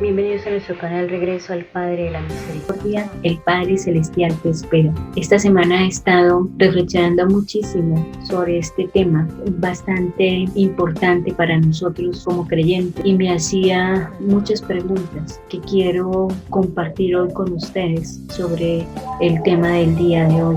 Bienvenidos a nuestro canal Regreso al Padre de la Misericordia. El Padre Celestial te espera. Esta semana he estado reflexionando muchísimo sobre este tema, bastante importante para nosotros como creyentes, y me hacía muchas preguntas que quiero compartir hoy con ustedes sobre el tema del día de hoy,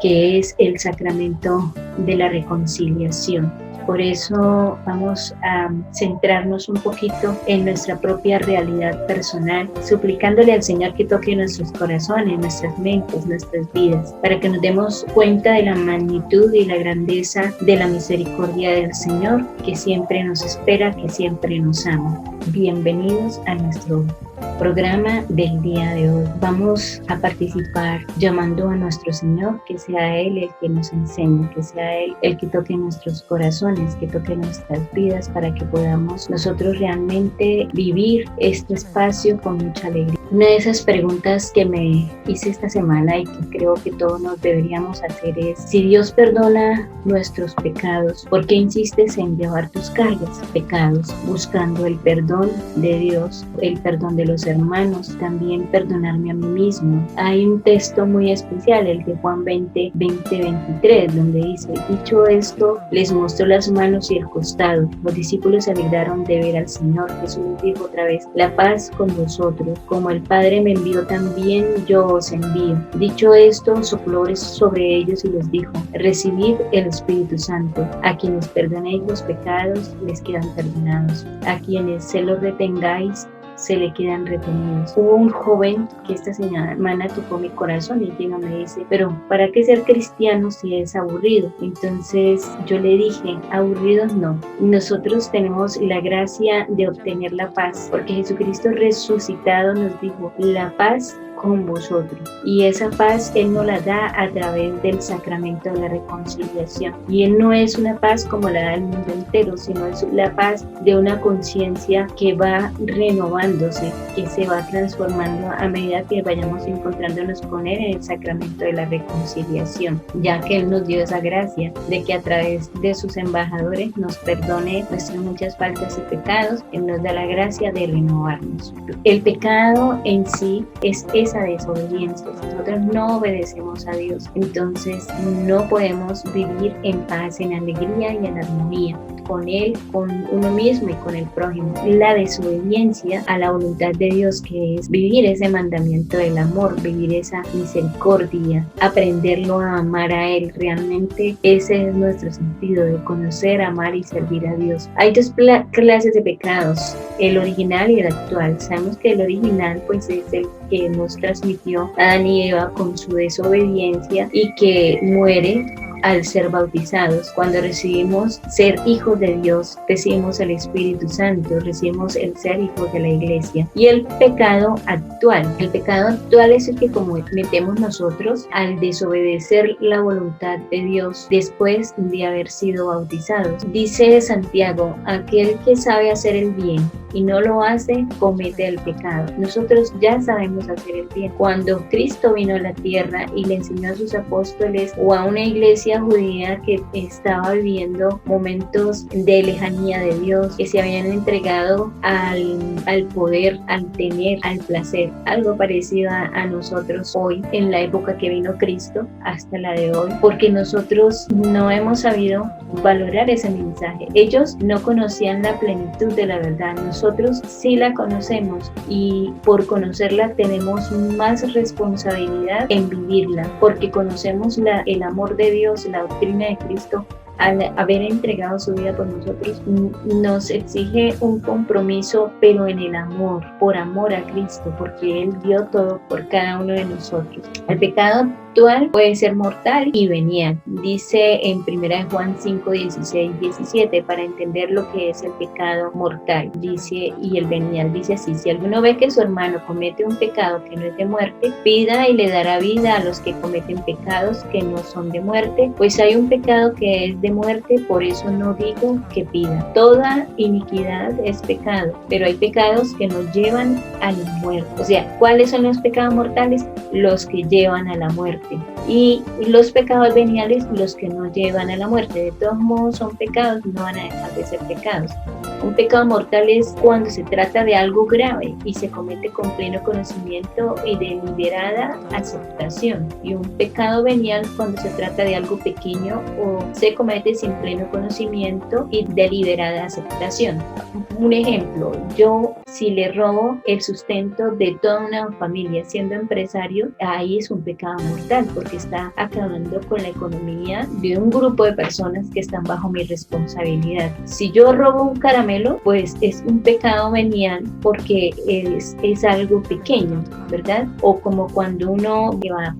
que es el sacramento de la reconciliación. Por eso vamos a centrarnos un poquito en nuestra propia realidad personal, suplicándole al Señor que toque nuestros corazones, nuestras mentes, nuestras vidas, para que nos demos cuenta de la magnitud y la grandeza de la misericordia del Señor, que siempre nos espera, que siempre nos ama. Bienvenidos a nuestro programa del día de hoy. Vamos a participar llamando a nuestro Señor, que sea Él el que nos enseñe, que sea Él el que toque nuestros corazones, que toque nuestras vidas, para que podamos nosotros realmente vivir este espacio con mucha alegría. Una de esas preguntas que me hice esta semana y que creo que todos nos deberíamos hacer es: si Dios perdona nuestros pecados, ¿por qué insistes en llevar tus cargas, pecados, buscando el perdón de Dios, el perdón de los hermanos, también perdonarme a mí mismo? Hay un texto muy especial, el de Juan 20:23, donde dice: dicho esto, les mostró las manos y el costado. Los discípulos se alegraron de ver al Señor. Jesús dijo otra vez: la paz con vosotros, como el Padre me envió, también yo os envío. Dicho esto, sopló sobre ellos y les dijo: recibid el Espíritu Santo. A quienes perdonéis los pecados, les quedan perdonados. A quienes se los retengáis, se le quedan retenidos. Hubo un joven que esta semana tocó mi corazón y llega y me dice: pero ¿para qué ser cristiano si es aburrido? Entonces yo le dije: aburridos no. Nosotros tenemos la gracia de obtener la paz, porque Jesucristo resucitado nos dijo: la paz con vosotros, y esa paz Él nos la da a través del sacramento de la reconciliación. Y Él no es una paz como la da el mundo entero, sino es la paz de una conciencia que va renovándose, que se va transformando a medida que vayamos encontrándonos con Él en el sacramento de la reconciliación, ya que Él nos dio esa gracia de que a través de sus embajadores nos perdone nuestras muchas faltas y pecados. Él nos da la gracia de renovarnos. El pecado en sí es esa desobediencia. Si nosotros no obedecemos a Dios, entonces no podemos vivir en paz, en alegría y en armonía con Él, con uno mismo y con el prójimo. La desobediencia a la voluntad de Dios, que es vivir ese mandamiento del amor, vivir esa misericordia, aprenderlo a amar a Él. Realmente ese es nuestro sentido, de conocer, amar y servir a Dios. Hay dos clases de pecados: el original y el actual. Sabemos que el original pues es el que nos transmitió Adán y Eva con su desobediencia y que muere al ser bautizados. Cuando recibimos ser hijos de Dios, recibimos el Espíritu Santo, recibimos el ser hijos de la Iglesia. Y el pecado actual es el que cometemos nosotros al desobedecer la voluntad de Dios después de haber sido bautizados. Dice Santiago: aquel que sabe hacer el bien y no lo hace, comete el pecado. Nosotros ya sabemos hacer el bien. Cuando Cristo vino a la tierra y le enseñó a sus apóstoles o a una iglesia judía que estaba viviendo momentos de lejanía de Dios, que se habían entregado al poder, al tener, al placer, algo parecido a nosotros hoy, en la época que vino Cristo hasta la de hoy, porque nosotros no hemos sabido valorar ese mensaje. Ellos no conocían la plenitud de la verdad. Nosotros sí la conocemos, y por conocerla tenemos más responsabilidad en vivirla, porque conocemos el amor de Dios, la doctrina de Cristo. Al haber entregado su vida por nosotros, nos exige un compromiso, pero en el amor, por amor a Cristo, porque Él dio todo por cada uno de nosotros. El pecado actual puede ser mortal y venial. Dice en 1 Juan 5:16-17, para entender lo que es el pecado mortal, dice, y el venial, dice así: si alguno ve que su hermano comete un pecado que no es de muerte, pida y le dará vida a los que cometen pecados que no son de muerte, pues hay un pecado que es de muerte, por eso no digo que pida. Toda iniquidad es pecado, pero hay pecados que nos llevan a la muerte. O sea, ¿cuáles son los pecados mortales? Los que llevan a la muerte. Y los pecados veniales, los que no llevan a la muerte. De todos modos son pecados, no van a dejar de ser pecados. Un pecado mortal es cuando se trata de algo grave y se comete con pleno conocimiento y deliberada aceptación. Y un pecado venial cuando se trata de algo pequeño o se comete sin pleno conocimiento y deliberada aceptación. Un ejemplo, yo si le robo el sustento de toda una familia siendo empresario, ahí es un pecado mortal porque está acabando con la economía de un grupo de personas que están bajo mi responsabilidad. Si yo robo un caramelo, pues es un pecado venial porque es algo pequeño, ¿verdad? O como cuando uno va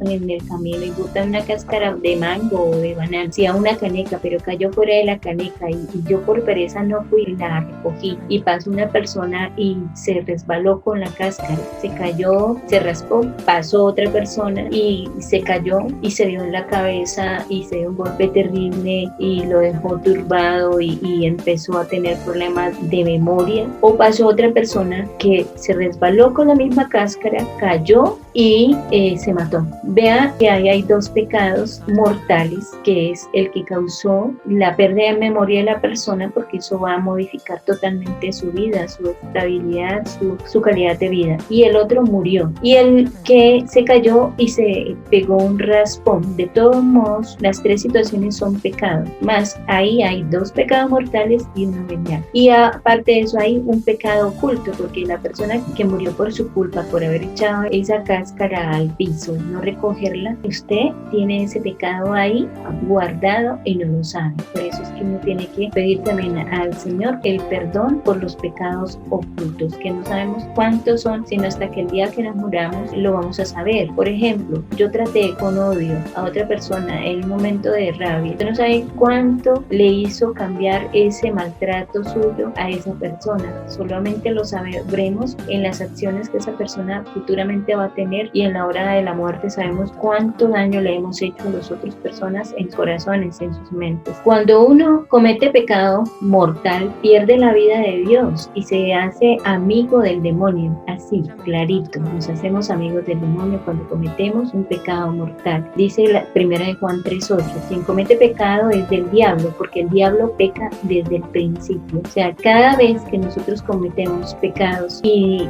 en el camino y bota una cáscara de mango o de banana, si a una caneca, pero cayó fuera de la caneca y yo por pereza no fui y la recogí y pasó una persona y se resbaló con la cáscara, se cayó, se raspó, pasó otra persona y se cayó y se dio en la cabeza y se dio un golpe terrible y lo dejó turbado y empezó a tener problemas de memoria. O pasó otra persona que se resbaló con la misma cáscara, cayó y se mató. Vea que ahí hay dos pecados mortales, que es el que causó la pérdida de memoria de la persona, porque eso va a modificar totalmente su vida, su estabilidad, su calidad de vida. Y el otro murió. Y el que se cayó y se pegó un raspón. De todos modos, las tres situaciones son pecados. Más ahí hay dos pecados mortales y uno venial. Y aparte de eso hay un pecado oculto, porque la persona que murió por su culpa, por haber echado esa cáscara al piso y no recogerla, usted tiene ese pecado ahí guardado y no lo sabe. Por eso es que uno tiene que pedir también al Señor el perdón por los pecados ocultos, que no sabemos cuántos son, sino hasta que el día que nos muramos lo vamos a saber. Por ejemplo, yo traté con odio a otra persona en un momento de rabia. Usted no sabe cuánto le hizo cambiar ese maltrato suyo a esa persona. Solamente lo sabremos en las acciones que esa persona futuramente va a tener, y en la hora de la muerte sabemos cuánto daño le hemos hecho a las otras personas en sus corazones, en sus mentes. Cuando uno comete pecado mortal, pierde la vida de Dios y se hace amigo del demonio. Así, clarito, nos hacemos amigos del demonio cuando cometemos un pecado mortal. Dice la primera de Juan 3:8, quien comete pecado es del diablo, porque el diablo peca desde el principio. O sea, cada vez que nosotros cometemos pecados y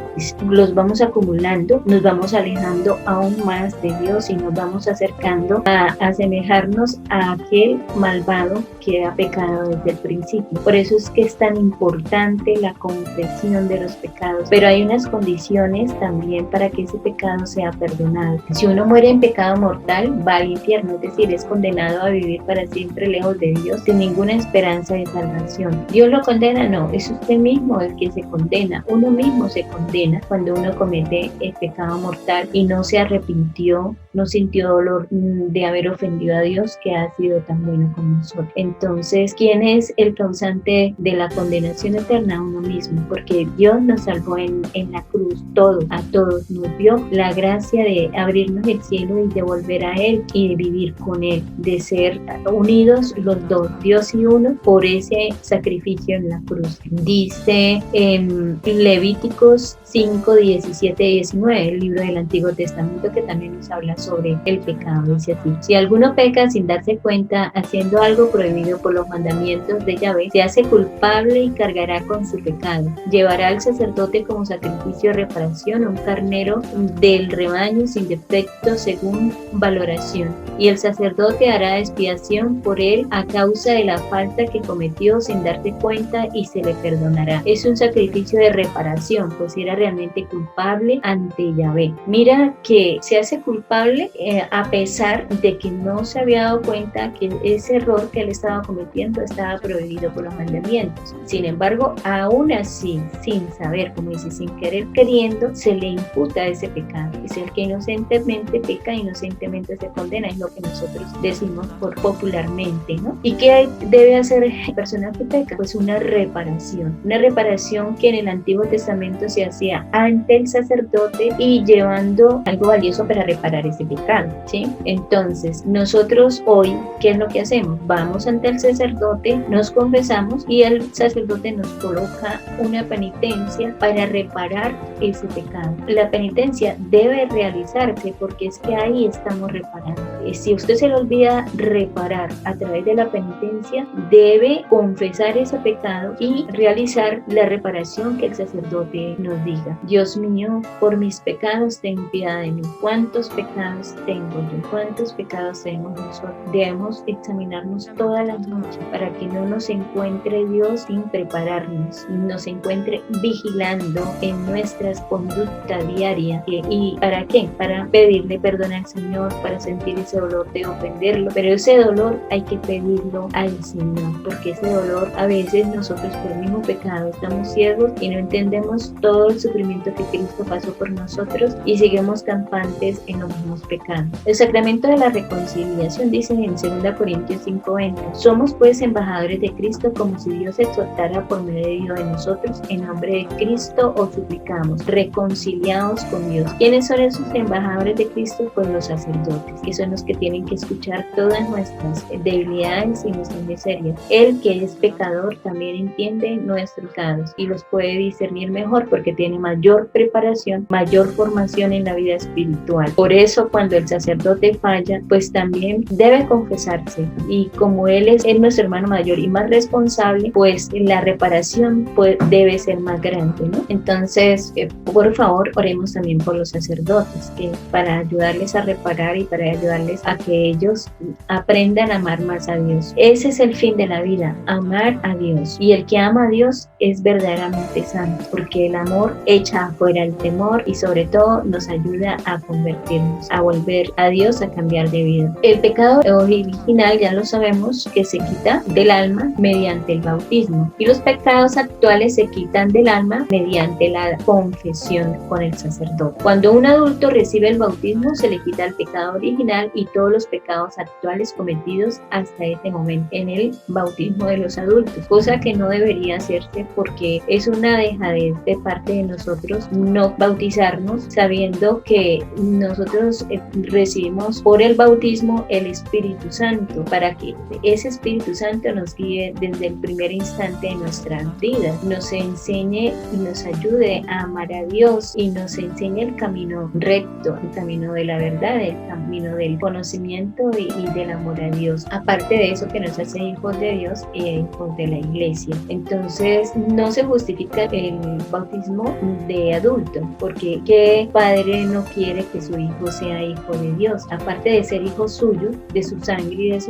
los vamos acumulando, nos vamos alejando aún más de Dios y nos vamos acercando a asemejarnos a aquel malvado que ha pecado desde el principio. Por eso es que es tan importante la confesión de los pecados, pero hay unas condiciones también para que ese pecado sea perdonado. Si uno muere en pecado mortal, va al infierno, es decir, es condenado a vivir para siempre lejos de Dios, sin ninguna esperanza de salvación. ¿Dios lo condena? No, es usted mismo el que se condena. Uno mismo se condena cuando uno comete el pecado mortal y no se arrepintió, no sintió dolor de haber ofendido a Dios, que ha sido tan bueno con nosotros. Entonces, ¿quién es el causante de la condenación eterna? Uno mismo, porque Dios nos salvó en la cruz, a todos nos dio la gracia de abrirnos el cielo y de volver a Él y de vivir con Él, de ser unidos los dos, Dios y uno, por ese sacrificio en la cruz. Dice en Levíticos 5, 17 y 19, el libro del Antiguo Testamento, que también nos habla sobre el pecado. Dice así: si alguno peca sin darse cuenta, haciendo algo prohibido por los mandamientos de Yahvé, se hace culpable y cargará con su pecado. Llevará al sacerdote como sacrificio de reparación un carnero del rebaño sin defecto según valoración, y el sacerdote hará expiación por él a causa de la falta que cometió sin darse cuenta, y se le perdonará. Es un sacrificio de reparación, pues era realmente culpable ante Yahvé. Mira que se hace culpable a pesar de que no se había dado cuenta que ese error que él estaba cometiendo estaba prohibido por los mandamientos. Sin embargo, aún así, sin saber, como dice, sin querer queriendo, se le imputa ese pecado. Es el que inocentemente peca, inocentemente se condena, es lo que nosotros decimos popularmente, ¿no? ¿Y qué debe hacer la persona que peca? Pues una reparación que en el Antiguo Testamento se hacía ante el sacerdote y llevando algo valioso para reparar ese ese pecado, ¿sí? Entonces, nosotros hoy, ¿qué es lo que hacemos? Vamos ante el sacerdote, nos confesamos y el sacerdote nos coloca una penitencia para reparar ese pecado. La penitencia debe realizarse porque es que ahí estamos reparando. Si usted se le olvida reparar a través de la penitencia, debe confesar ese pecado y realizar la reparación que el sacerdote nos diga. Dios mío, por mis pecados ten piedad de mí. ¿Cuántos pecados tengo yo? ¿Cuántos pecados tenemos nosotros? Debemos examinarnos todas las noches para que no nos encuentre Dios sin prepararnos, nos encuentre vigilando en nuestras conductas diarias. ¿Y para qué? Para pedirle perdón al Señor, para sentir ese dolor de ofenderlo, pero ese dolor hay que pedirlo al Señor, porque ese dolor a veces nosotros por el mismo pecado estamos ciegos y no entendemos todo el sufrimiento que Cristo pasó por nosotros y seguimos campantes en los mismos pecados. El sacramento de la reconciliación dice en 2 Corintios 5:20: somos pues embajadores de Cristo, como si Dios exhortara por medio de nosotros. En nombre de Cristo os suplicamos, reconciliados con Dios. ¿Quiénes son esos embajadores de Cristo? Pues los sacerdotes, que son los que tienen que escuchar todas nuestras debilidades y nuestras miserias. El que es pecador también entiende nuestros pecados y los puede discernir mejor porque tiene mayor preparación, mayor formación en la vida espiritual. Por eso cuando el sacerdote falla, pues también debe confesarse, y como él es nuestro hermano mayor y más responsable, pues la reparación debe ser más grande, ¿no? Entonces, por favor, oremos también por los sacerdotes, que para ayudarles a reparar y para ayudarles a que ellos aprendan a amar más a Dios. Ese es el fin de la vida, amar a Dios. Y el que ama a Dios es verdaderamente santo, porque el amor echa afuera el temor y sobre todo nos ayuda a convertirnos, a volver a Dios, a cambiar de vida. El pecado original ya lo sabemos que se quita del alma mediante el bautismo, y los pecados actuales se quitan del alma mediante la confesión con el sacerdote. Cuando un adulto recibe el bautismo, se le quita el pecado original y todos los pecados actuales cometidos hasta este momento en el bautismo de los adultos, cosa que no debería hacerse porque es una dejadez de parte de nosotros no bautizarnos, sabiendo que nosotros recibimos por el bautismo el Espíritu Santo, para que ese Espíritu Santo nos guíe desde el primer instante de nuestras vidas, nos enseñe y nos ayude a amar a Dios y nos enseñe el camino recto, el camino de la verdad, el camino del conocimiento y del amor a Dios. Aparte de eso, que nos hace hijos de Dios e hijos de la Iglesia. Entonces, no se justifica el bautismo de adulto, porque ¿qué padre no quiere que su hijo sea hijo de Dios? Aparte de ser hijo suyo, de su sangre y de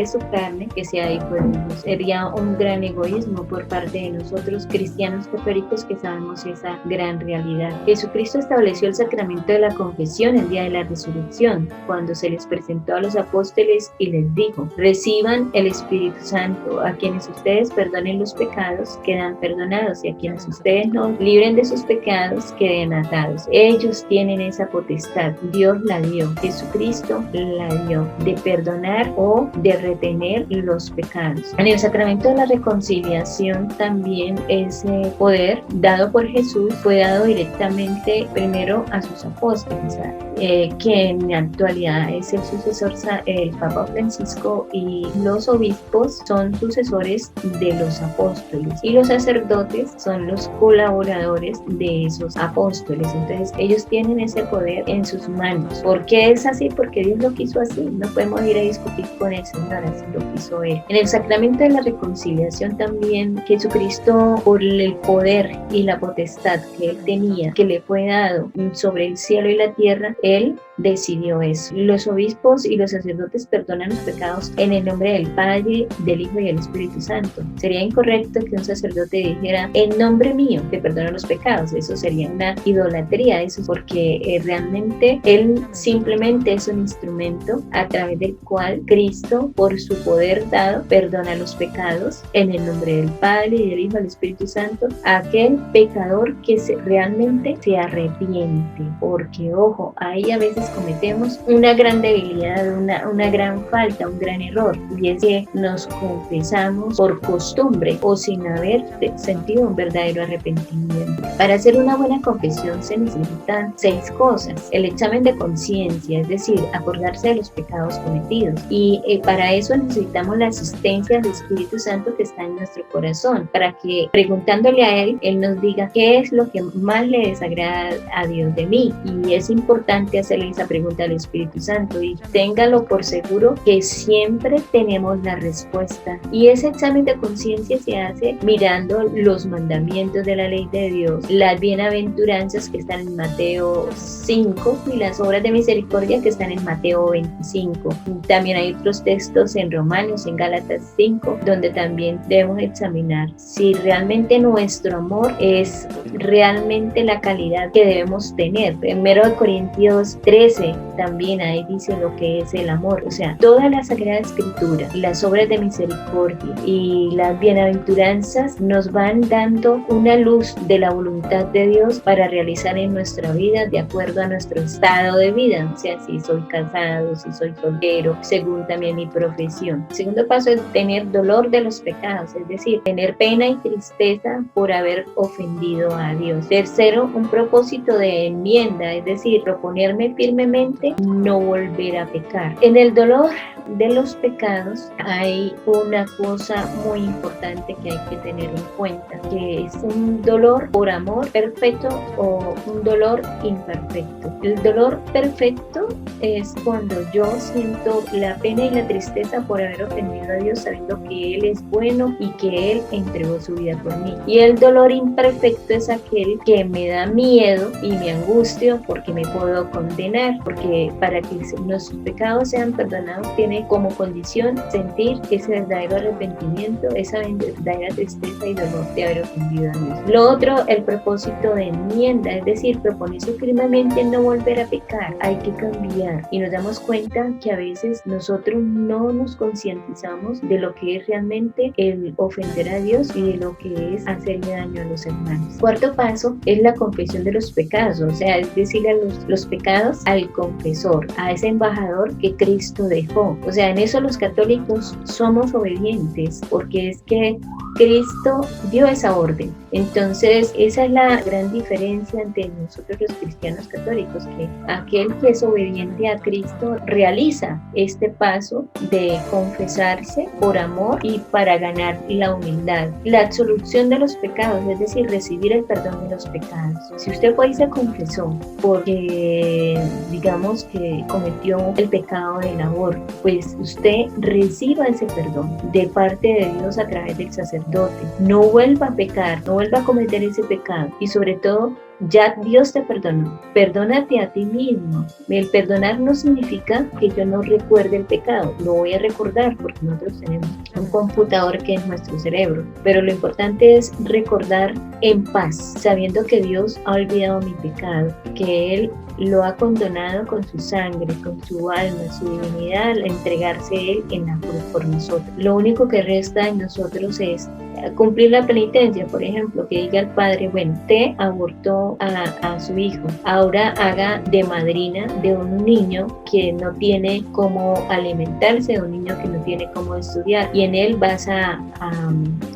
su carne, que sea hijo de Dios. Sería un gran egoísmo por parte de nosotros, cristianos católicos, que sabemos esa gran realidad. Jesucristo estableció el sacramento de la confesión el día de la resurrección, cuando se les presentó a los apóstoles y les dijo: reciban el Espíritu Santo, a quienes ustedes perdonen los pecados quedan perdonados, y a quienes ustedes no libren de sus pecados queden atados. Ellos tienen esa potestad, Dios la dio, Jesucristo la dio, de perdonar o de retener los pecados. En el sacramento de la reconciliación también ese poder dado por Jesús fue dado directamente primero a sus apóstoles, que en la actualidad es el sucesor, el Papa Francisco, y los obispos son sucesores de los apóstoles y los sacerdotes son los colaboradores de esos apóstoles. Entonces ellos tienen ese poder en sus manos. ¿Por qué es así? Porque Dios lo quiso así. No podemos ir a discutir con el Señor, así lo quiso Él. En el sacramento de la reconciliación también Jesucristo, por el poder y la potestad que Él tenía, que le fue dado sobre el cielo y la tierra, Él decidió eso. Los obispos y los sacerdotes perdonan los pecados en el nombre del Padre, del Hijo y del Espíritu Santo. Sería incorrecto que un sacerdote dijera: en nombre mío te perdono los pecados. Eso sería una idolatría, eso, porque realmente él simplemente es un instrumento a través del cual Cristo, por su poder dado, perdona los pecados en el nombre del Padre y del Hijo y del Espíritu Santo a aquel pecador que realmente se arrepiente. Porque ojo, hay a veces cometemos una gran debilidad, una gran falta, un gran error, y es que nos confesamos por costumbre o sin haber sentido un verdadero arrepentimiento. Para hacer una buena confesión se necesitan 6 cosas: el examen de conciencia, es decir, acordarse de los pecados cometidos, y para eso necesitamos la asistencia del Espíritu Santo que está en nuestro corazón, para que preguntándole a Él nos diga qué es lo que más le desagrada a Dios de mí. Y es importante hacerle esa pregunta al Espíritu Santo, y téngalo por seguro que siempre tenemos la respuesta. Y ese examen de conciencia se hace mirando los mandamientos de la ley de Dios, las bienaventuranzas que están en Mateo 5 y las obras de misericordia que están en Mateo 25. También hay otros textos en Romanos, en Gálatas 5, donde también debemos examinar si realmente nuestro amor es realmente la calidad que debemos tener. Primero Corintios 13 también ahí dice lo que es el amor. O sea, toda la Sagrada Escritura, las obras de misericordia y las bienaventuranzas nos van dando una luz de la voluntad de Dios para realizar en nuestra vida de acuerdo a nuestro estado de vida. O sea, si soy casado, si soy soltero, según también mi profesión. El segundo paso es tener dolor de los pecados, es decir, tener pena y tristeza por haber ofendido a Dios. Tercero, un propósito de enmienda, es decir, proponerme firmemente no volver a pecar. En el dolor de los pecados hay una cosa muy importante que hay que tener en cuenta, que es un dolor por amor perfecto o un dolor imperfecto. El dolor perfecto es cuando yo siento la pena y la tristeza por haber ofendido a Dios, sabiendo que Él es bueno y que Él entregó su vida por mí. Y el dolor imperfecto es aquel que me da miedo y me angustio porque me puedo condenar, porque para que nuestros pecados sean perdonados tiene como condición sentir ese verdadero arrepentimiento, esa verdadera tristeza y dolor de haber ofendido a Dios. Lo otro, el propósito de enmienda, es decir, proponerse firmemente no volver a pecar. Hay que cambiar, y nos damos cuenta que a veces nosotros no nos concientizamos de lo que es realmente el ofender a Dios y de lo que es hacerle daño a los hermanos. Cuarto paso es la confesión de los pecados, o sea, es decir, los pecados al confesor, a ese embajador que Cristo dejó. O sea, en eso los católicos somos obedientes, porque es que Cristo dio esa orden. Entonces, esa es la gran diferencia entre nosotros los cristianos católicos, que aquel que es obediente a Cristo realiza este paso de confesarse por amor y para ganar la humildad. La absolución de los pecados, es decir, recibir el perdón de los pecados. Si usted fue y se confesó porque, digamos, que cometió el pecado del aborto, pues usted reciba ese perdón de parte de Dios a través del sacerdote. No vuelva a pecar, no vuelva a cometer ese pecado, y sobre todo, ya Dios te perdonó. Perdónate a ti mismo. El perdonar no significa que yo no recuerde el pecado. Lo voy a recordar porque nosotros tenemos un computador que es nuestro cerebro. Pero lo importante es recordar en paz, sabiendo que Dios ha olvidado mi pecado, que Él lo ha condonado con su sangre, con su alma, su divinidad, al entregarse Él en la cruz por nosotros. Lo único que resta en nosotros es cumplir la penitencia. Por ejemplo, que diga el padre: bueno, usted abortó a su hijo, ahora haga de madrina de un niño que no tiene cómo alimentarse, de un niño que no tiene cómo estudiar, y en él vas a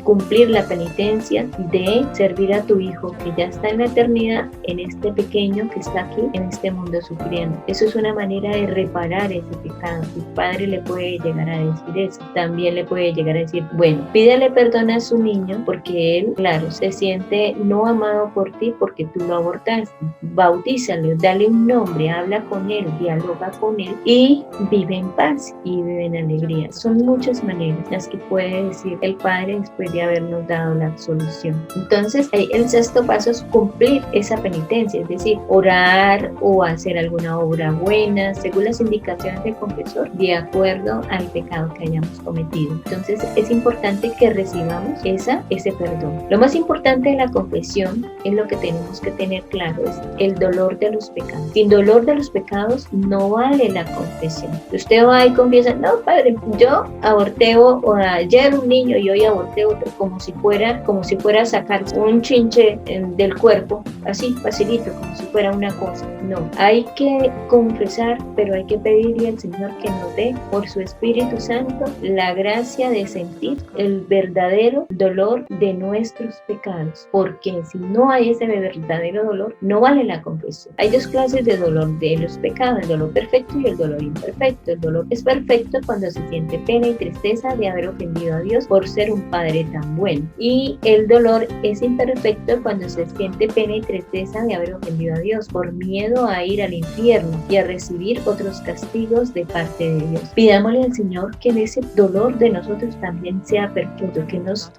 cumplir la penitencia de servir a tu hijo que ya está en la eternidad, en este pequeño que está aquí en este mundo sufriendo. Eso es una manera de reparar ese pecado. El padre le puede llegar a decir eso. También le puede llegar a decir: bueno, pídele perdón a su niño porque él, claro, se siente no amado por ti porque tú lo abortaste. Bautízalo, dale un nombre, habla con él, dialoga con él y vive en paz y vive en alegría. Son muchas maneras las que puede decir el padre después de habernos dado la absolución. Entonces, el sexto paso es cumplir esa penitencia, es decir, orar o hacer alguna obra buena según las indicaciones del confesor, de acuerdo al pecado que hayamos cometido. Entonces, es importante que recibamos ese perdón. Lo más importante de la confesión es lo que tenemos que tener claro, es el dolor de los pecados. Sin dolor de los pecados no vale la confesión. Usted va y confiesa, no, padre, yo aborté ayer un niño y hoy aborté otro, como si fuera a sacar un chinche del cuerpo, así facilito, como si fuera una cosa. No, hay que confesar, pero hay que pedirle al Señor que nos dé por su Espíritu Santo la gracia de sentir el verdadero dolor de nuestros pecados, porque si no hay ese verdadero dolor, no vale la confesión. Hay dos clases de dolor de los pecados, el dolor perfecto y el dolor imperfecto. El dolor es perfecto cuando se siente pena y tristeza de haber ofendido a Dios por ser un Padre tan bueno, y el dolor es imperfecto cuando se siente pena y tristeza de haber ofendido a Dios por miedo a ir al infierno y a recibir otros castigos de parte de Dios. Pidámosle al Señor que ese dolor de nosotros también sea perfecto,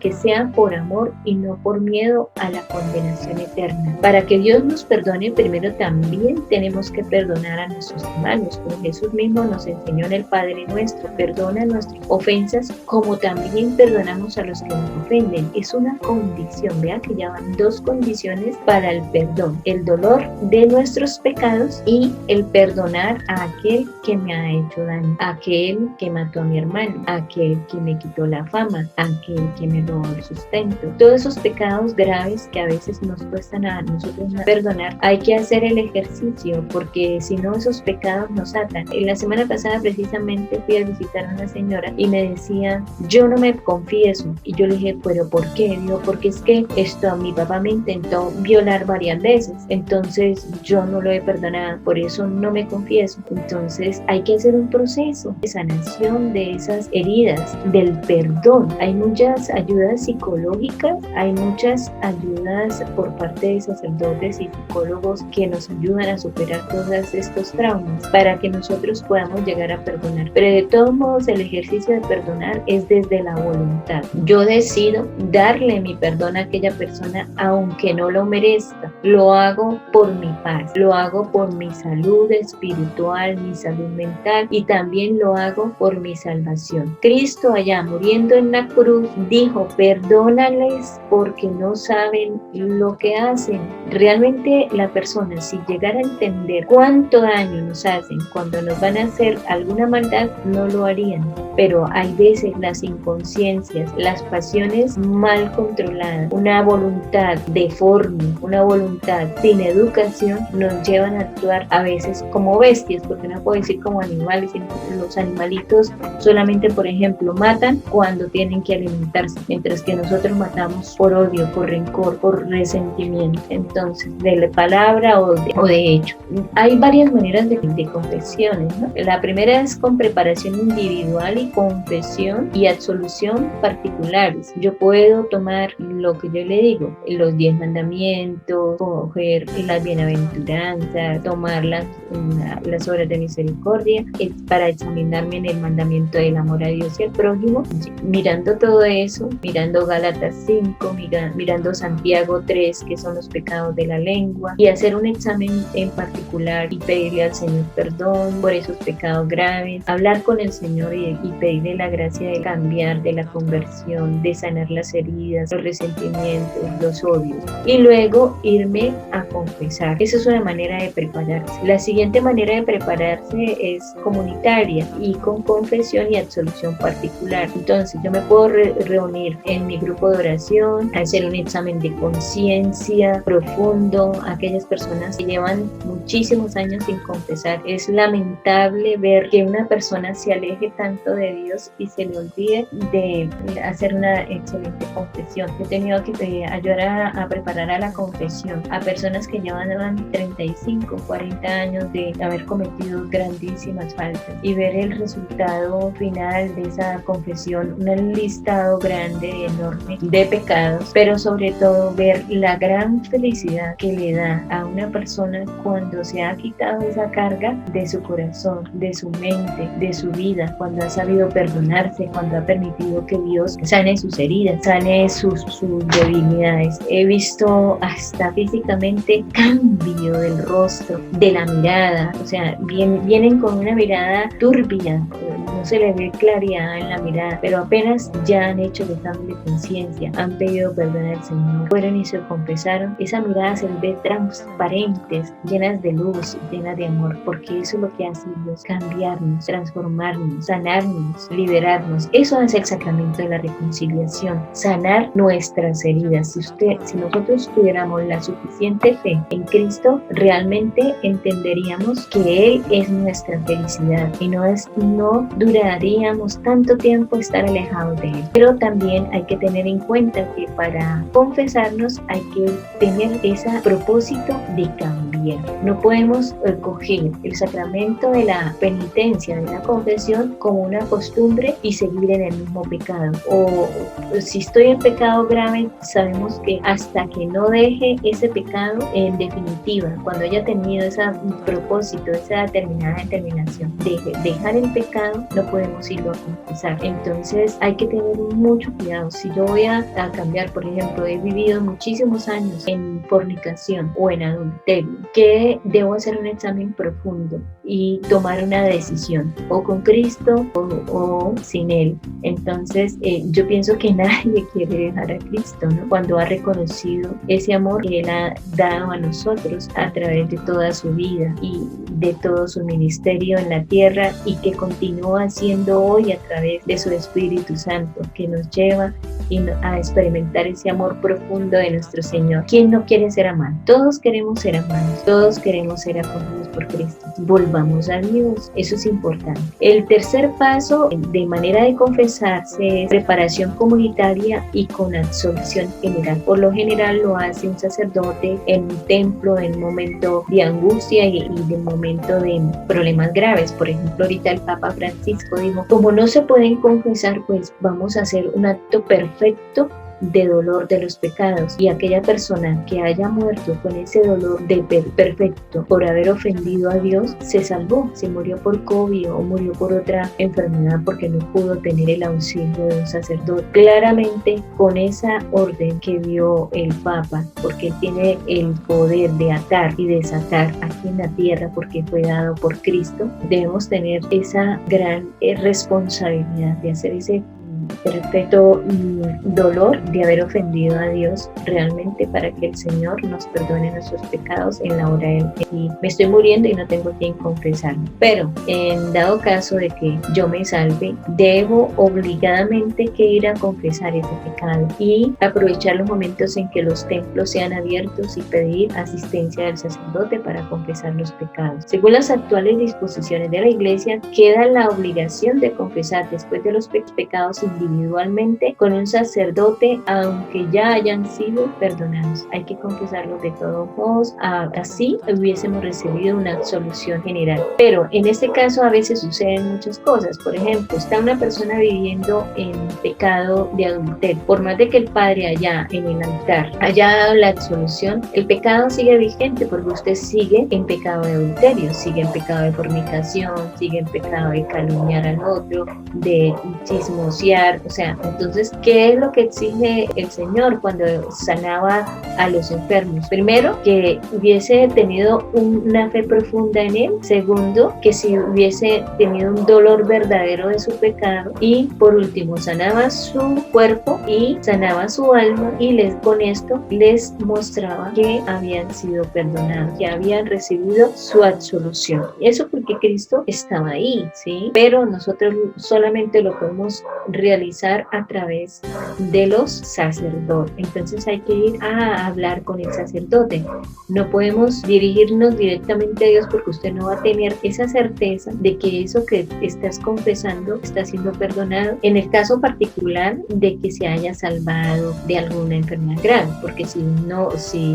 que sea por amor y no por miedo a la condenación eterna. Para que Dios nos perdone, primero también tenemos que perdonar a nuestros hermanos, como Jesús mismo nos enseñó en el Padre Nuestro: perdona nuestras ofensas como también perdonamos a los que nos ofenden. Es una condición, vea que ya van dos condiciones para el perdón: el dolor de nuestros pecados y el perdonar a aquel que me ha hecho daño, a aquel que mató a mi hermano, a aquel que me quitó la fama, a aquel que me robó el sustento. Todos esos pecados graves que a veces nos cuestan a nosotros perdonar, hay que hacer el ejercicio, porque si no, esos pecados nos atan. En la semana pasada precisamente fui a visitar a una señora y me decía, yo no me confieso. Y yo le dije, pero ¿por qué? Digo, porque es que mi papá me intentó violar varias veces, entonces yo no lo he perdonado, por eso no me confieso. Entonces hay que hacer un proceso de sanación de esas heridas, del perdón. Hay muchas ayudas psicológicas, hay muchas ayudas por parte de sacerdotes y psicólogos que nos ayudan a superar todos estos traumas para que nosotros podamos llegar a perdonar. Pero de todos modos, el ejercicio de perdonar es desde la voluntad. Yo decido darle mi perdón a aquella persona aunque no lo merezca. Lo hago por mi paz, lo hago por mi salud espiritual, mi salud mental, y también lo hago por mi salvación. Cristo, allá muriendo en la cruz, dijo, perdónales porque no saben lo que hacen. Realmente la persona, si llegara a entender cuánto daño nos hacen cuando nos van a hacer alguna maldad, no lo harían. Pero hay veces las inconsciencias, las pasiones mal controladas, una voluntad deforme, una voluntad sin educación, nos llevan a actuar a veces como bestias, porque no puedo decir como animales, sino los animalitos solamente, por ejemplo, matan cuando tienen que alimentarse, mientras que nosotros matamos por odio, por rencor, por resentimiento. Entonces, de palabra o de hecho. Hay varias maneras de confesiones, ¿no? La primera es con preparación individual y confesión y absolución particulares. Yo puedo tomar lo que yo le digo, los 10 mandamientos, coger las bienaventuranzas, tomar las obras de misericordia para examinarme en el mandamiento del amor a Dios y al prójimo. Mirando todo eso, mirando Gálatas 5, mirando Santiago 3, que son los pecados de la lengua, y hacer un examen en particular y pedirle al Señor perdón por esos pecados graves, hablar con el Señor y pedirle la gracia de cambiar, de la conversión, de sanar las heridas, los resentimientos, los odios, y luego irme a confesar. Esa es una manera de prepararse. La siguiente manera de prepararse es comunitaria y con confesión y absolución particular. Entonces yo me puedo reunir en mi grupo de oración, hacer un examen de conciencia profundo. Aquellas personas que llevan muchísimos años sin confesar, es lamentable ver que una persona se aleje tanto de Dios y se le olvide de hacer una excelente confesión. He tenido que ayudar a preparar a la confesión a personas que llevan 35, 40 años de haber cometido grandísimas faltas, y ver el resultado final de esa confesión, un listado grande, enorme de pecados, pero sobre todo ver la gran felicidad que le da a una persona cuando se ha quitado esa carga de su corazón, de su mente, de su vida, cuando ha sabido perdonarse, cuando ha permitido que Dios sane sus heridas, sane sus debilidades. He visto hasta físicamente cambio del rostro, de la mirada, o sea, vienen con una mirada turbia, no se le ve claridad en la mirada, pero apenas ya han hecho el examen de conciencia, han pedido perdón al Señor, fueron y se confesaron, esa mirada se ve transparentes, llenas de luz, llenas de amor, porque eso es lo que hace Dios, cambiarnos, transformarnos, sanarnos, liberarnos. Eso es el sacramento de la reconciliación, sanar nuestras heridas. Si nosotros tuviéramos la suficiente fe en Cristo, realmente entenderíamos que Él es nuestra felicidad y no duraríamos tanto tiempo estar alejados de Él. Pero también hay que tener en cuenta que para confesarnos hay que tener ese propósito de cambiar. No podemos coger el sacramento de la penitencia, de la confesión, como una costumbre y seguir en el mismo pecado. O si estoy en pecado grave, sabemos que hasta que no deje ese pecado, en definitiva, cuando haya tenido ese propósito, esa determinación de dejar el pecado, no podemos irlo a confesar. Entonces hay que tener mucho cuidado. Si yo voy a cambiar, por ejemplo, he vivido muchísimos años en fornicación o en adulterio, que debo hacer un examen profundo y tomar una decisión, o con Cristo o sin Él. Entonces yo pienso que nadie quiere dejar a Cristo, ¿no? Cuando ha reconocido ese amor que Él ha dado a nosotros a través de toda su vida y de todo su ministerio en la tierra, y que continúa haciendo hoy a través de su Espíritu Santo, que nos lleva a experimentar ese amor profundo de nuestro Señor. ¿Quién no quiere ser amado? Todos queremos ser amados, todos queremos ser acogidos por Cristo. Volvamos a Dios, eso es importante. El tercer paso de manera de confesarse es preparación comunitaria y con absolución general. Por lo general lo hace un sacerdote en un templo en un momento de angustia y de momento de problemas graves. Por ejemplo, ahorita el Papa Francisco dijo, como no se pueden confesar, pues vamos a hacer un acto perfecto de dolor de los pecados, y aquella persona que haya muerto con ese dolor de perfecto por haber ofendido a Dios se salvó, se murió por COVID o murió por otra enfermedad porque no pudo tener el auxilio de un sacerdote. Claramente con esa orden que dio el Papa, porque él tiene el poder de atar y desatar aquí en la tierra porque fue dado por Cristo, debemos tener esa gran responsabilidad de hacer ese perfecto dolor de haber ofendido a Dios, realmente, para que el Señor nos perdone nuestros pecados en la hora del y me estoy muriendo y no tengo quien confesarme. Pero en dado caso de que yo me salve, debo obligadamente que ir a confesar ese pecado y aprovechar los momentos en que los templos sean abiertos y pedir asistencia del sacerdote para confesar los pecados. Según las actuales disposiciones de la Iglesia, queda la obligación de confesar después de los pecados individualmente con un sacerdote, aunque ya hayan sido perdonados. Hay que confesarlos de todos modos, así hubiésemos recibido una absolución general. Pero en este caso a veces suceden muchas cosas. Por ejemplo, está una persona viviendo en pecado de adulterio. Por más de que el padre allá en el altar haya dado la absolución, el pecado sigue vigente porque usted sigue en pecado de adulterio, sigue en pecado de fornicación, sigue en pecado de calumniar al otro, de chismosear. O sea, entonces, ¿qué es lo que exige el Señor cuando sanaba a los enfermos? Primero, que hubiese tenido una fe profunda en Él. Segundo, que si hubiese tenido un dolor verdadero de su pecado. Y por último, sanaba su cuerpo y sanaba su alma, y con esto les mostraba que habían sido perdonados, que habían recibido su absolución. Eso porque Cristo estaba ahí, ¿sí? Pero nosotros solamente lo podemos realizar a través de los sacerdotes. Entonces hay que ir a hablar con el sacerdote. No podemos dirigirnos directamente a Dios porque usted no va a tener esa certeza de que eso que estás confesando está siendo perdonado, en el caso particular de que se haya salvado de alguna enfermedad grave, porque si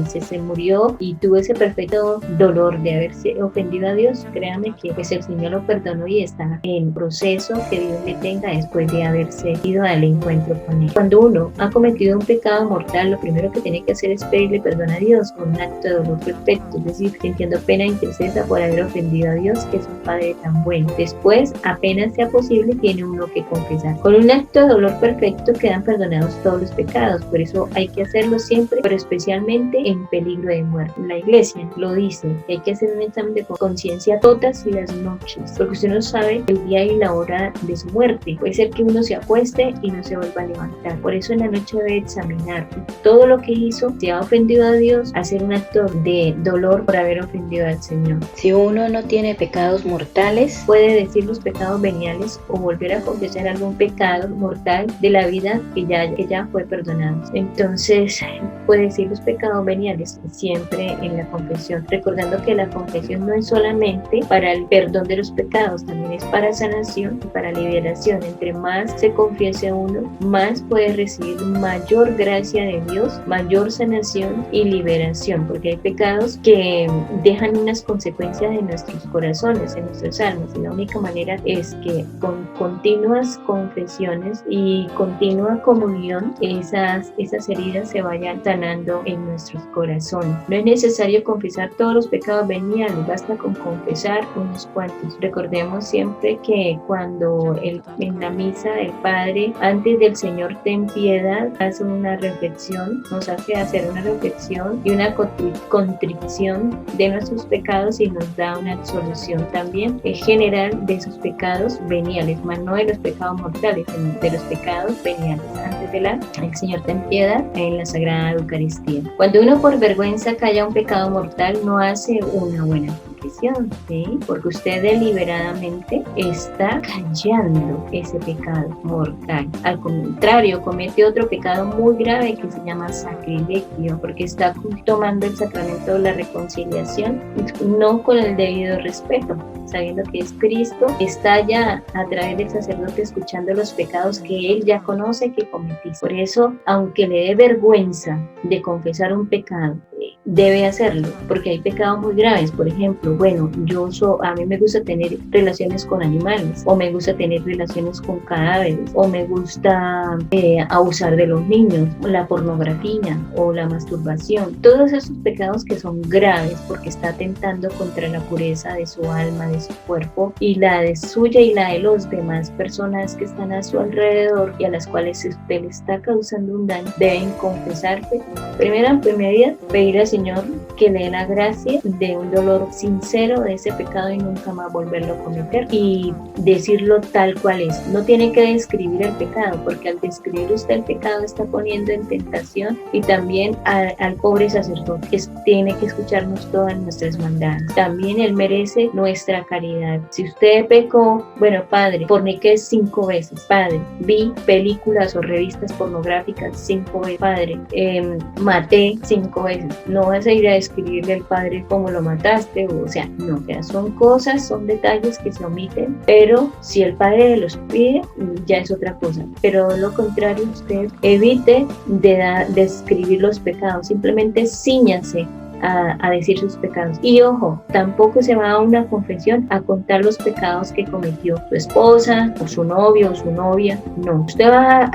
se murió y tuvo ese perfecto dolor de haberse ofendido a Dios, créame que pues el Señor lo perdonó y está en proceso que Dios le tenga después de haberse haber ido al encuentro con Él. Cuando uno ha cometido un pecado mortal, lo primero que tiene que hacer es pedirle perdón a Dios con un acto de dolor perfecto, es decir, sintiendo pena y tristeza por haber ofendido a Dios, que es un Padre tan bueno. Después, apenas sea posible, tiene uno que confesar. Con un acto de dolor perfecto quedan perdonados todos los pecados, por eso hay que hacerlo siempre, pero especialmente en peligro de muerte. La Iglesia lo dice, que hay que hacer un examen de conciencia todas las noches, porque usted no sabe el día y la hora de su muerte. Puede ser que uno se acueste y no se vuelva a levantar. Por eso en la noche debe examinar todo lo que hizo, si ha ofendido a Dios, hacer un acto de dolor por haber ofendido al Señor. Si uno no tiene pecados mortales, puede decir los pecados veniales o volver a confesar algún pecado mortal de la vida que ya fue perdonado. Entonces puede decir los pecados veniales siempre en la confesión, recordando que la confesión no es solamente para el perdón de los pecados, también es para sanación y para liberación. Entre más se confiese uno, más puede recibir mayor gracia de Dios, mayor sanación y liberación, porque hay pecados que dejan unas consecuencias en nuestros corazones, en nuestras almas, y la única manera es que con continuas confesiones y continua comunión esas heridas se vayan sanando en nuestros corazones. No es necesario confesar todos los pecados veniales, basta con confesar unos cuantos. Recordemos siempre que cuando en la misa el Padre, antes del Señor ten piedad, hace una reflexión, nos hace hacer una reflexión y una contrición de nuestros pecados y nos da una absolución también general de esos pecados veniales, más no de los pecados mortales, sino de los pecados veniales. Antes de el Señor ten piedad en la Sagrada Eucaristía. Cuando uno por vergüenza calla un pecado mortal, no hace una buena confesión, ¿sí? Porque usted deliberadamente está callando ese pecado mortal. Al contrario, comete otro pecado muy grave que se llama sacrilegio, porque está tomando el sacramento de la reconciliación no con el debido respeto, sabiendo que es Cristo, está ya a través del sacerdote escuchando los pecados que él ya conoce que cometiste. Por eso, aunque le dé vergüenza de confesar un pecado, debe hacerlo, porque hay pecados muy graves. Por ejemplo, a mí me gusta tener relaciones con animales, o me gusta tener relaciones con cadáveres, o me gusta abusar de los niños, la pornografía o la masturbación. Todos esos pecados que son graves porque está atentando contra la pureza de su alma, de su cuerpo, y la de suya y la de los demás personas que están a su alrededor y a las cuales usted le está causando un daño, deben confesarse. Primera medida, pedir al Señor que le dé la gracia de un dolor sincero de ese pecado y nunca más volverlo a cometer, y decirlo tal cual es. No tiene que describir el pecado, porque al describir usted el pecado está poniendo en tentación y también al pobre sacerdote, que tiene que escucharnos todas nuestras maldades. También él merece nuestra caridad. Si usted pecó, Padre, forniqué 5 veces, Padre, vi películas o revistas pornográficas 5 veces, Padre, maté 5 veces. No vas a ir a describirle al Padre cómo lo mataste, no, son cosas, son detalles que se omiten, pero si el Padre los pide, ya es otra cosa. Pero lo contrario, usted evite de describir los pecados, simplemente cíñase a decir sus pecados. Y ojo, tampoco se va a una confesión a contar los pecados que cometió su esposa o su novio o su novia. No, usted va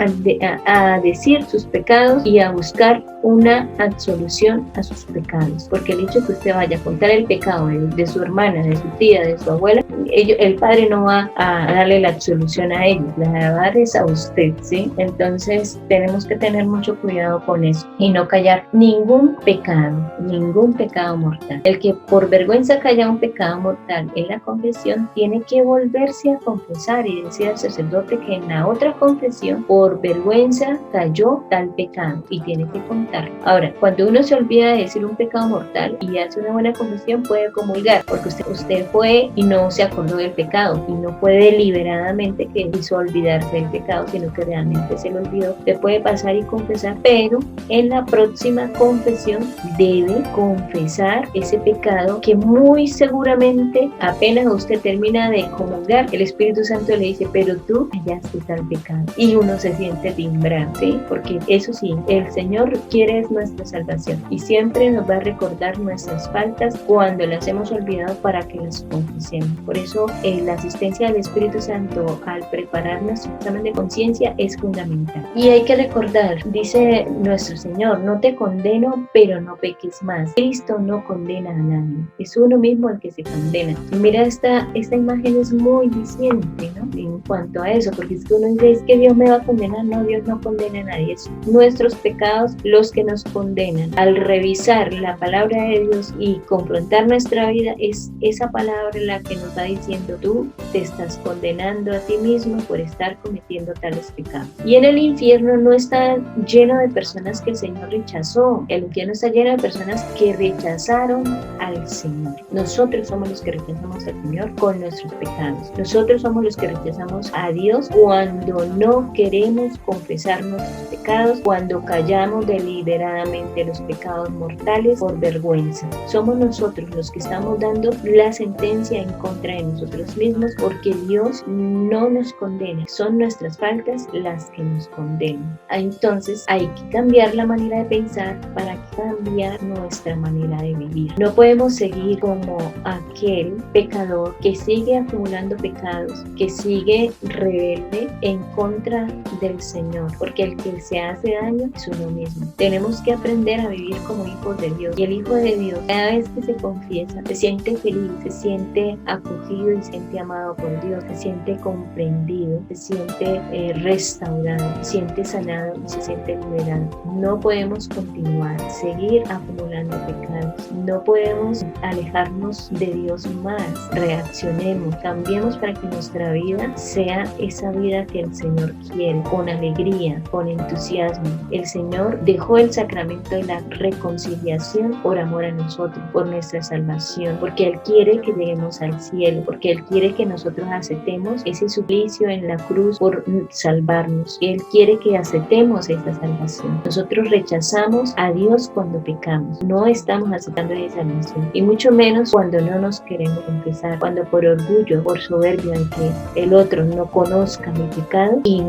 a decir sus pecados y a buscar una absolución a sus pecados, porque el hecho que usted vaya a contar el pecado de su hermana, de su tía, de su abuela, el Padre no va a darle la absolución a ellos, la va a dar es a usted, ¿sí? Entonces tenemos que tener mucho cuidado con eso y no callar ningún pecado mortal. El que por vergüenza calla un pecado mortal en la confesión tiene que volverse a confesar y decir al sacerdote que en la otra confesión por vergüenza cayó tal pecado y tiene que contarlo. Ahora, cuando uno se olvida de decir un pecado mortal y hace una buena confesión, puede comulgar, porque usted fue y no se acordó del pecado y no fue deliberadamente que hizo olvidarse del pecado, sino que realmente se lo olvidó. Usted puede pasar y confesar, pero en la próxima confesión debe confesar ese pecado que muy seguramente apenas usted termina de comulgar, el Espíritu Santo le dice, pero tú hallaste tal pecado. Y uno se siente timbrado, ¿sí? Porque eso sí, el Señor quiere es nuestra salvación y siempre nos va a recordar nuestras faltas cuando las hemos olvidado para que las confesemos. Por eso la asistencia del Espíritu Santo al preparar nuestro examen de conciencia es fundamental. Y hay que recordar, dice nuestro Señor, no te condeno, pero no peques más. Cristo no condena a nadie, es uno mismo el que se condena. Y mira, esta imagen es muy diciente, ¿no? En cuanto a eso, porque es que uno dice, es que Dios me va a condenar. No, Dios no condena a nadie, es nuestros pecados los que nos condenan. Al revisar la palabra de Dios y confrontar nuestra vida, es esa palabra la que nos va diciendo, tú te estás condenando a ti mismo por estar cometiendo tales pecados. Y en el infierno no está lleno de personas que el Señor rechazó, el infierno está lleno de personas que rechazaron al Señor. Nosotros somos los que rechazamos al Señor con nuestros pecados. Nosotros somos los que rechazamos a Dios cuando no queremos confesar nuestros pecados, cuando callamos deliberadamente los pecados mortales por vergüenza. Somos nosotros los que estamos dando la sentencia en contra de nosotros mismos, porque Dios no nos condena, son nuestras faltas las que nos condenan. Entonces hay que cambiar la manera de pensar para cambiar nuestra manera de vivir. No podemos seguir como aquel pecador que sigue acumulando pecados, que sigue rebelde en contra del Señor, porque el que se hace daño es uno mismo. Tenemos que aprender a vivir como hijos de Dios, y el Hijo de Dios cada vez que se confiesa se siente feliz, se siente acogido y se siente amado por Dios, se siente comprendido, se siente restaurado, se siente sanado y se siente liberado. No podemos continuar, seguir acumulando pecados, no podemos alejarnos de Dios más. Reaccionemos, cambiemos para que nuestra vida sea esa vida que el Señor quiere, con alegría, con entusiasmo. El Señor dejó el sacramento de la reconciliación por amor a nosotros, por nuestra salvación, porque Él quiere que lleguemos al cielo, porque Él quiere que nosotros aceptemos ese suplicio en la cruz por salvarnos. Él quiere que aceptemos esa salvación. Nosotros rechazamos a Dios cuando pecamos, no estamos aceptando esa salvación, y mucho menos cuando no nos queremos confesar, cuando por orgullo, por soberbia de que el otro no conozca mi pecado y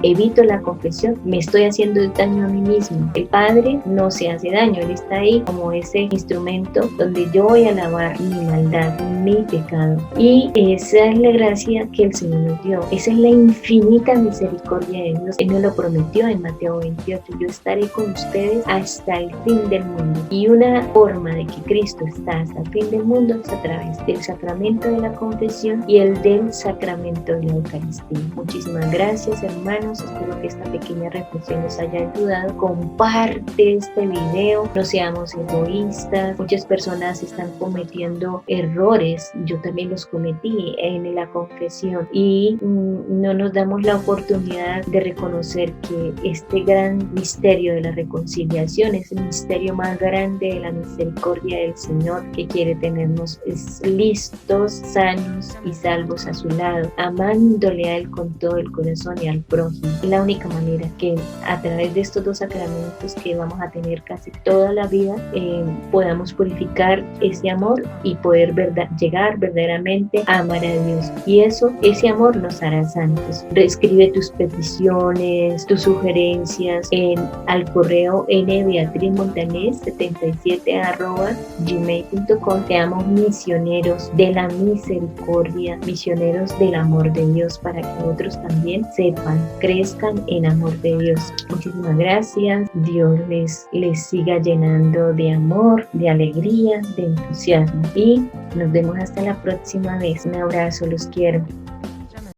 evito la confesión, me estoy haciendo daño a mí mismo. El Padre no se hace daño, Él está ahí como ese instrumento donde yo voy a lavar mi maldad, mi pecado. Y esa es la gracia que el Señor nos dio, esa es la infinita misericordia de Dios. Él nos lo prometió en Mateo 28, yo estaré con ustedes hasta el fin del mundo. Y una forma de que Cristo está hasta el fin del mundo es a través del sacramento de la confesión y el del sacramento de la Eucaristía. Muchísimas gracias, hermanos, espero que esta pequeña reflexión les haya ayudado. Comparte este video, no seamos egoístas. Muchas personas están cometiendo errores, yo también los cometí en la confesión, y no nos damos la oportunidad de reconocer que este gran misterio de la reconciliación es el misterio más grande de la misericordia del Señor, que quiere tenernos listos, sanos y salvos a su lado, amándole a Él con todo el corazón y al prójimo. Es la única manera que a través de estos dos sacramentos que vamos a tener casi toda la vida, podamos purificar ese amor y poder llegar verdaderamente a amar a Dios. Y ese amor nos hará santos. Escribe tus peticiones, tus sugerencias al correo nbeatrizmontañez77@gmail.com. Seamos misioneros de la misericordia, misioneros del amor de Dios, para que otros también sepan, crezcan en amor de Dios. Muchísimas gracias. Dios les siga llenando de amor, de alegría, de entusiasmo, y nos vemos hasta la próxima vez. Un abrazo, los quiero.